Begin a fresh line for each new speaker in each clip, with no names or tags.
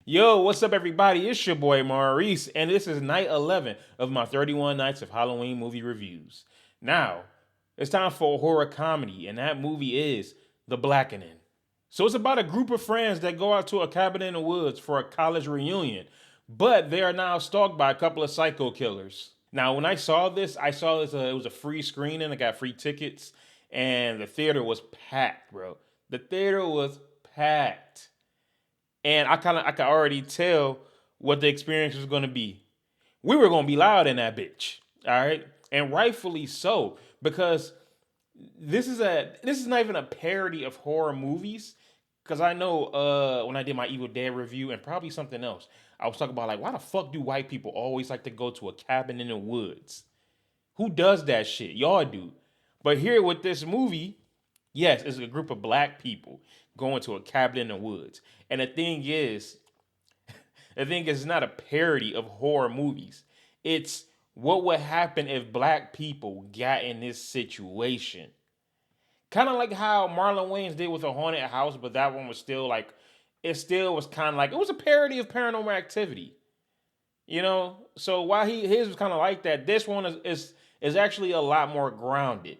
Yo, what's up, everybody? It's your boy Maurice, and this is night 11 of my 31 Nights of Halloween movie reviews. Now, it's time for a horror comedy, and that movie is The Blackening. So it's about a group of friends that go out to a cabin in the woods for a college reunion, but they are now stalked by a couple of psycho killers. Now, when I saw this, it was a free screening. I got free tickets, and the theater was packed, bro. The theater was packed. And I could already tell what the experience was gonna be. We were gonna be loud in that bitch. All right. And rightfully so, because this is not even a parody of horror movies. Cause I know when I did my Evil Dead review and probably something else, I was talking about like why the fuck do white people always like to go to a cabin in the woods? Who does that shit? Y'all do. But here with this movie, yes, it's a group of black people going to a cabin in the woods. And the thing is it's not a parody of horror movies. It's what would happen if black people got in this situation. Kind of like how Marlon Wayans did with a haunted house, but that one was still like it still was kind of like it was a parody of paranormal activity. So while his was kind of like that, this one is actually a lot more grounded.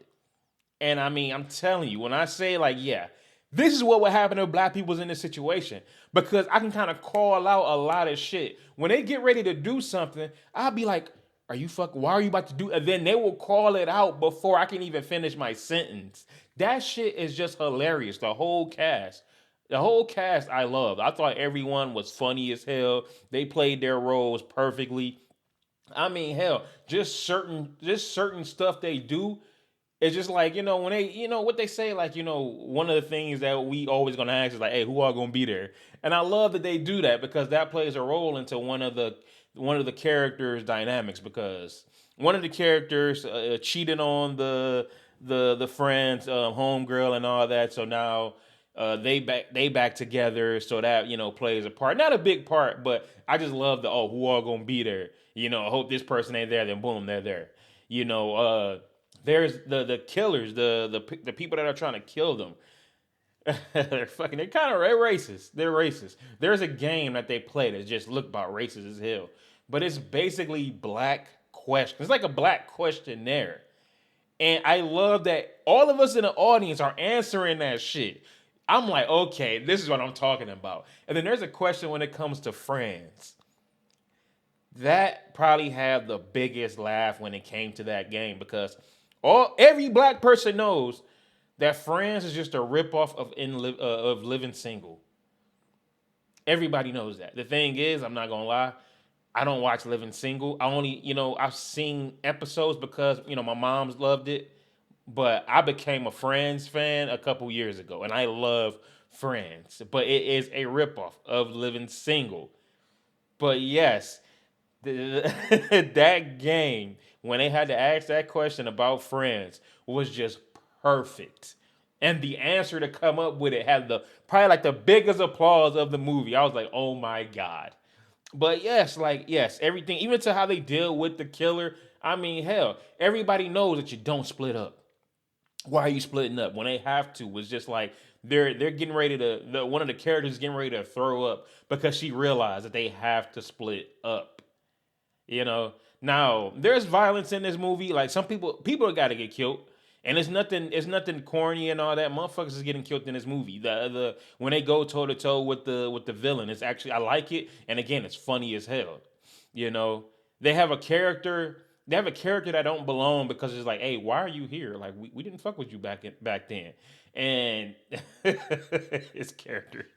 And I mean, I'm telling you, when I say like, yeah, this is what would happen if black people's in this situation. Because I can kind of call out a lot of shit. When they get ready to do something, I'll be like, why are you about to do? And then they will call it out before I can even finish my sentence. That shit is just hilarious. The whole cast. The whole cast I loved. I thought everyone was funny as hell. They played their roles perfectly. I mean, hell, just certain stuff they do. It's just like, when what they say, like, one of the things that we always gonna ask is like, hey, who are gonna be there? And I love that they do that because that plays a role into one of the characters' dynamics because one of the characters cheated on the friend's homegirl and all that. So now they back together. So that plays a part, not a big part, but I just love who all gonna be there. I hope this person ain't there. Then boom, they're there. There's the killers, the people that are trying to kill them. They're kind of racist. They're racist. There's a game that they play that just look about racist as hell, but it's basically black question. It's like a black questionnaire, and I love that all of us in the audience are answering that shit. I'm like, okay, this is what I'm talking about. And then there's a question when it comes to friends. That probably had the biggest laugh when it came to that game because every black person knows that Friends is just a ripoff of Living Single. Everybody knows that. The thing is, I'm not gonna lie, I don't watch Living Single. I only, I've seen episodes because my mom's loved it, but I became a Friends fan a couple years ago, and I love Friends. But it is a ripoff of Living Single. But yes, that game when they had to ask that question about friends was just perfect. And the answer to come up with it had the probably like the biggest applause of the movie. I was like, oh my God. But yes, everything, even to how they deal with the killer. I mean, hell, everybody knows that you don't split up. Why are you splitting up? When they have to, it's just like they're getting ready to one of the characters is getting ready to throw up because she realized that they have to split up. Now there's violence in this movie. Like some people got to get killed, and it's nothing corny and all that. Motherfuckers is getting killed in this movie. The when they go toe to toe with the villain, it's actually I like it, and again, it's funny as hell. You know, they have a character. They have a character that don't belong because it's like, hey, why are you here? Like we didn't fuck with you back then, and his character.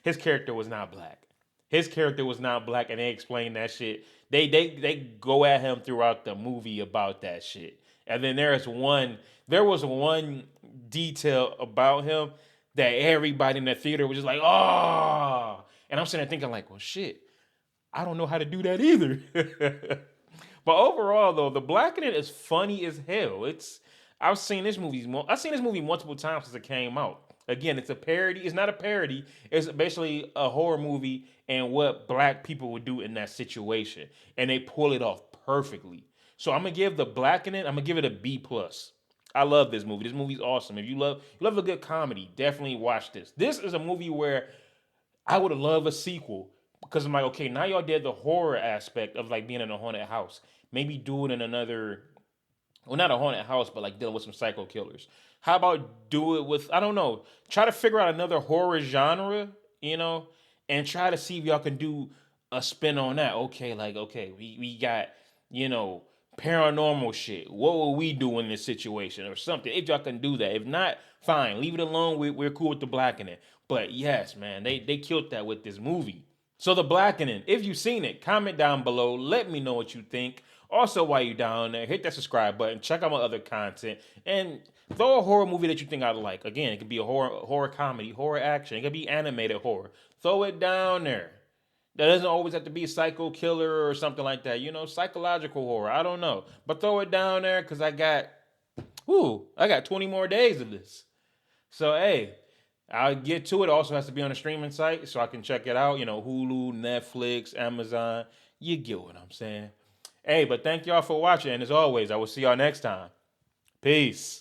His character was not black. His character was not black, and they explain that shit. They go at him throughout the movie about that shit. And then there was one detail about him that everybody in the theater was just like, oh. And I'm sitting there thinking like, well, shit, I don't know how to do that either. But overall, though, The Blackening is funny as hell. I've seen this movie multiple times since it came out. Again, it's a parody. It's not a parody. It's basically a horror movie and what black people would do in that situation, and they pull it off perfectly. So I'm gonna give the Blackening. I'm gonna give it a B plus. I love this movie. This movie's awesome. If you love a good comedy, definitely watch this. This is a movie where I would love a sequel because I'm like, okay, now y'all did the horror aspect of like being in a haunted house. Maybe do it in another, well, not a haunted house, but like dealing with some psycho killers. How about do it with, I don't know, try to figure out another horror genre, you know, and try to see if y'all can do a spin on that. Okay, like, okay, we got, you know, paranormal shit. What will we do in this situation or something? If y'all can do that. If not, fine, leave it alone. We're cool with the Blackening. But yes, man, they killed that with this movie. So the Blackening, if you've seen it, comment down below. Let me know what you think. Also, while you're down there, hit that subscribe button. Check out my other content, and throw a horror movie that you think I like. Again, it could be a horror comedy, horror action. It could be animated horror. Throw it down there. That doesn't always have to be a psycho killer or something like that. You know, psychological horror. I don't know, but throw it down there because I got 20 more days of this. So hey, I'll get to it. Also has to be on a streaming site so I can check it out. You know, Hulu, Netflix, Amazon. You get what I'm saying. Hey, but thank y'all for watching. And as always, I will see y'all next time. Peace.